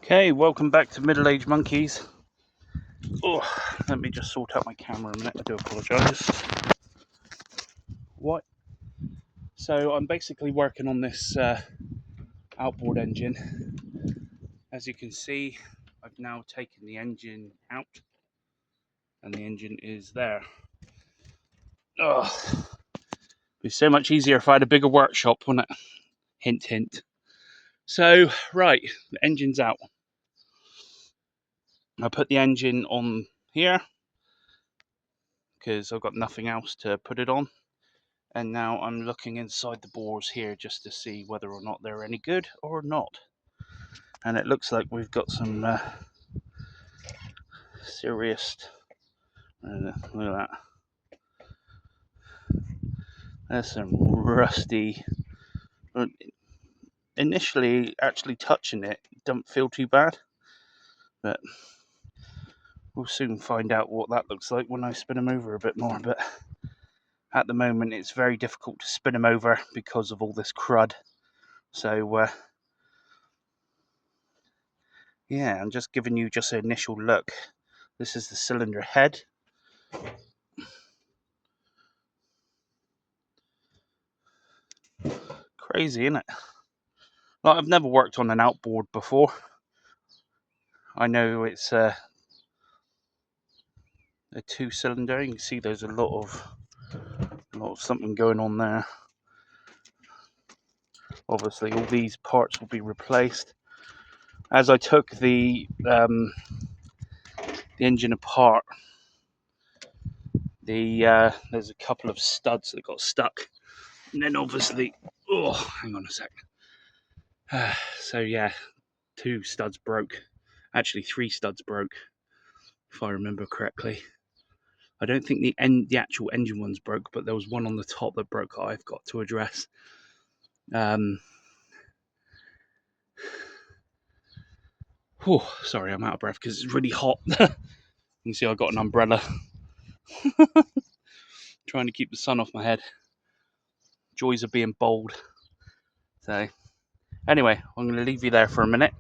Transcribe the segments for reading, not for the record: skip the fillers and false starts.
Okay, welcome back to Middle-Aged Monkeys. Oh, let me just sort out my camera a minute. I do apologise. What? So I'm basically working on this outboard engine. As you can see, I've now taken the engine out, and the engine is there. Oh, it'd be so much easier if I had a bigger workshop, wouldn't it? Hint, hint. So, right, the engine's out. I put the engine on here because I've got nothing else to put it on. And now I'm looking inside the bores here just to see whether or not they're any good or not. And it looks like we've got some serious, look at that. There's some rusty. Initially, actually touching it don't feel too bad, but we'll soon find out what that looks like when I spin them over a bit more. But at the moment, it's very difficult to spin them over because of all this crud. So, yeah, I'm just giving you just an initial look. This is the cylinder head. Crazy, isn't it? Like, I've never worked on an outboard before. I know it's a two-cylinder. You can see there's a lot of something going on there. Obviously, all these parts will be replaced. As I took the engine apart, there's a couple of studs that got stuck, and then obviously, oh, hang on a sec. So yeah, 2 studs broke. Actually, 3 studs broke, if I remember correctly. I don't think the actual engine ones broke, but there was one on the top that broke that I've got to address. Sorry, I'm out of breath because it's really hot. You can see I've got an umbrella. Trying to keep the sun off my head. Joys of being bold. So, anyway, I'm going to leave you there for a minute,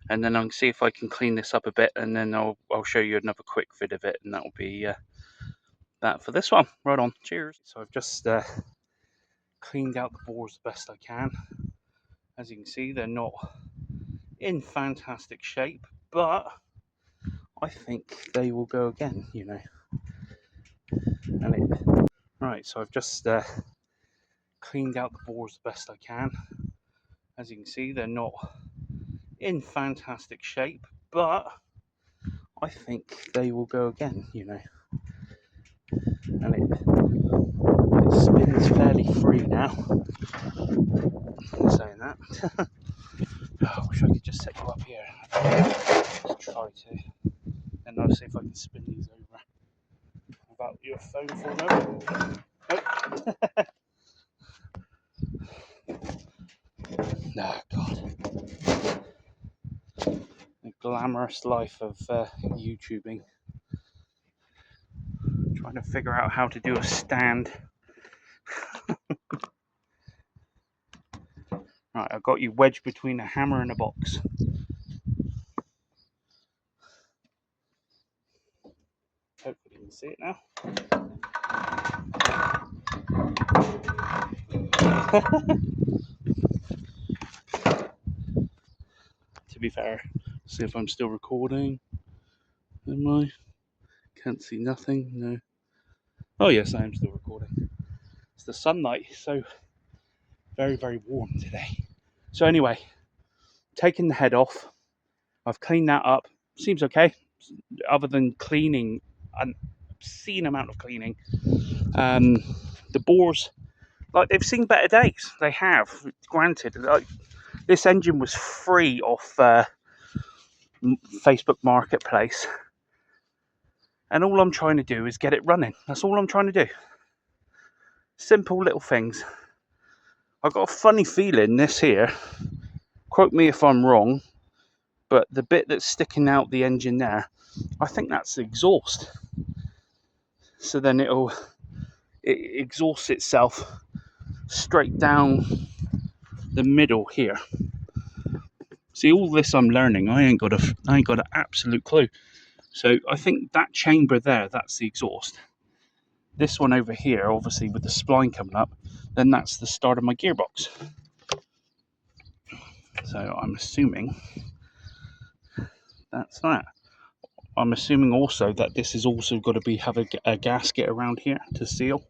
and then I'll see if I can clean this up a bit, and then I'll show you another quick vid of it, and that will be that for this one. Right on. Cheers. So I've just cleaned out the bores the best I can. As you can see, they're not in fantastic shape, but I think they will go again, you know. Right, so I've just cleaned out the bores the best I can. As you can see, they're not in fantastic shape, but I think they will go again, you know. And it spins fairly free now. Saying that. I wish I could just set you up here. Just try to. And I'll see if I can spin these over without your phone falling over. Nope. Oh, God. The glamorous life of YouTubing. Trying to figure out how to do a stand. Right, I've got you wedged between a hammer and a box. Hopefully you can see it now. To be fair, see if I'm still recording. Am I? Can't see nothing. No. Oh yes, I am still recording. It's the sunlight, so very, very warm today. So anyway, taking the head off. I've cleaned that up. Seems okay, other than cleaning, an obscene amount of cleaning. The bores, like, they've seen better days. They have, granted. Like, this engine was free off Facebook Marketplace, and all I'm trying to do is get it running. That's all I'm trying to do. Simple little things. I've got a funny feeling this here, quote me if I'm wrong, but the bit that's sticking out the engine there, I think that's the exhaust. So then it exhausts itself straight down the middle here. See, all this I'm learning, I ain't got an absolute clue. So I think that chamber there, that's the exhaust. This one over here, obviously with the spline coming up, then that's the start of my gearbox. So I'm assuming that's that. I'm assuming also that this has also got to have a gasket around here to seal.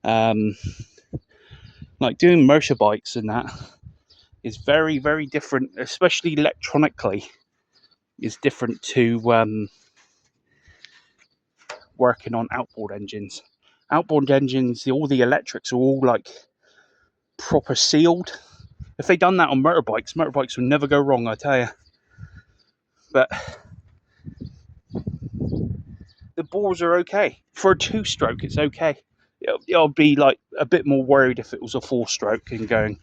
Like doing motorbikes and that is very, very different, especially electronically, is different to working on outboard engines. Outboard engines, all the electrics are all like proper sealed. If they done that on motorbikes would never go wrong, I tell you. But the bores are okay. For a two-stroke, it's okay. I'll be like a bit more worried if it was a four-stroke and going,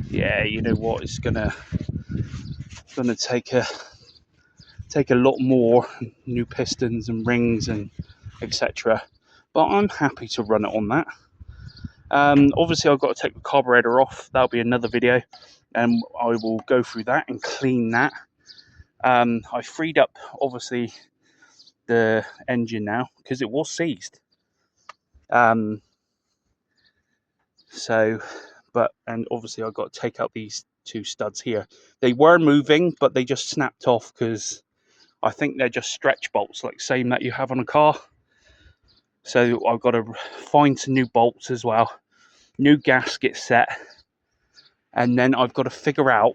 yeah, you know what, it's gonna take a lot more new pistons and rings and etc. But I'm happy to run it on that. Obviously, I've got to take the carburetor off. That'll be another video, and I will go through that and clean that. I freed up, obviously, the engine now because it was seized. And obviously I've got to take out these two studs here. They were moving, but they just snapped off because I think they're just stretch bolts, like same that you have on a car. So I've got to find some new bolts as well, new gasket set, and then I've got to figure out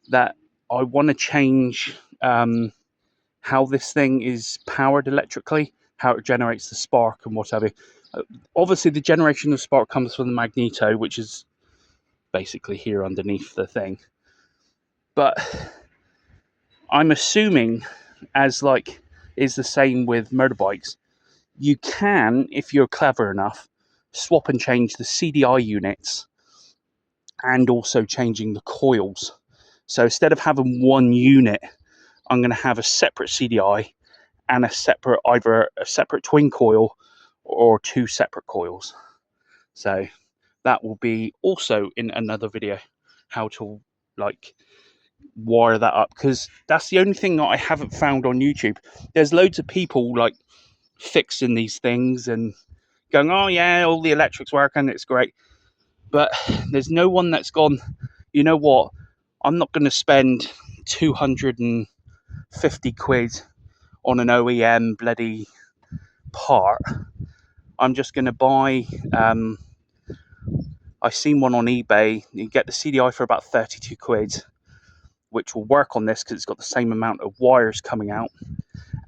that I want to change how this thing is powered electrically, how it generates the spark and whatever. Obviously, the generation of spark comes from the magneto, which is basically here underneath the thing. But I'm assuming, as like is the same with motorbikes, you can, if you're clever enough, swap and change the CDI units and also changing the coils. So instead of having one unit, I'm going to have a separate CDI and either a separate twin coil or two separate coils. So that will be also in another video, how to like wire that up, because that's the only thing that I haven't found on YouTube. There's loads of people like fixing these things and going, oh yeah, all the electrics work and it's great, but there's no one that's gone, you know what, I'm not going to spend 250 quid on an OEM bloody part. I'm just going to buy I seen one on eBay. You get the CDI for about 32 quid, which will work on this because it's got the same amount of wires coming out,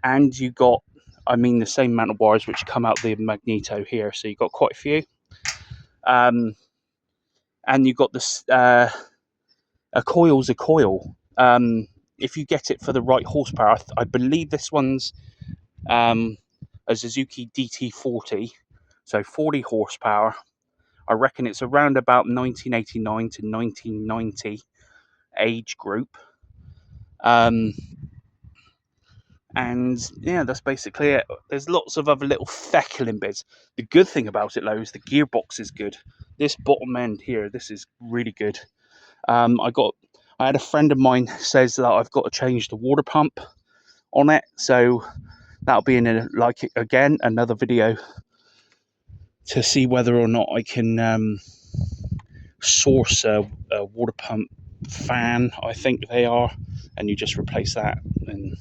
and the same amount of wires which come out the magneto here. So you've got quite a few, and you've got this. A coil's a coil. If you get it for the right horsepower, I believe this one's a Suzuki DT40, so 40 horsepower. I reckon it's around about 1989 to 1990 age group. And yeah, that's basically it. There's lots of other little feckling bits. The good thing about it, though, is the gearbox is good. This bottom end here, this is really good. I had a friend of mine says that I've got to change the water pump on it, so that'll be in another video to see whether or not I can source a water pump fan. I think they are, and you just replace that and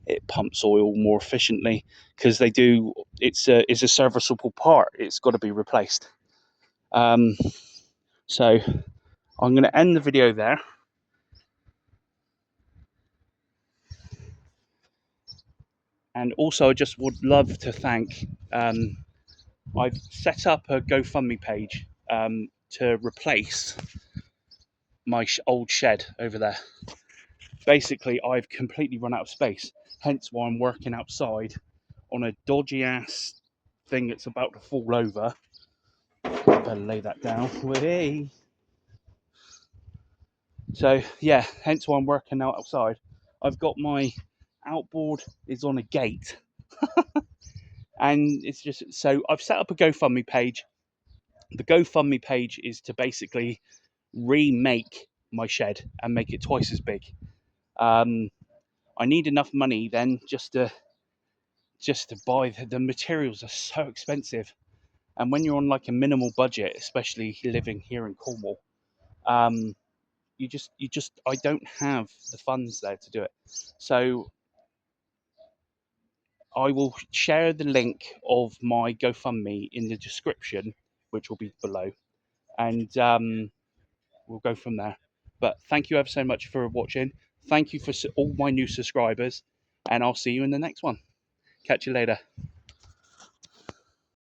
it pumps oil more efficiently, because they do. It's a serviceable part. It's got to be replaced. So I'm going to end the video there. And also, I just would love to thank. I've set up a GoFundMe page to replace my old shed over there. Basically, I've completely run out of space. Hence why I'm working outside on a dodgy ass thing that's about to fall over. Better lay that down. Hey. So yeah, hence why I'm working out outside. I've got my outboard is on a gate, and it's just so I've set up a GoFundMe page. The GoFundMe page is to basically remake my shed and make it twice as big. Um, I need enough money then just to buy the materials are so expensive, and when you're on like a minimal budget, especially living here in Cornwall, um, you just I don't have the funds there to do it. So I will share the link of my GoFundMe in the description, which will be below, and we'll go from there. But thank you ever so much for watching. Thank you for all my new subscribers, and I'll see you in the next one. Catch you later.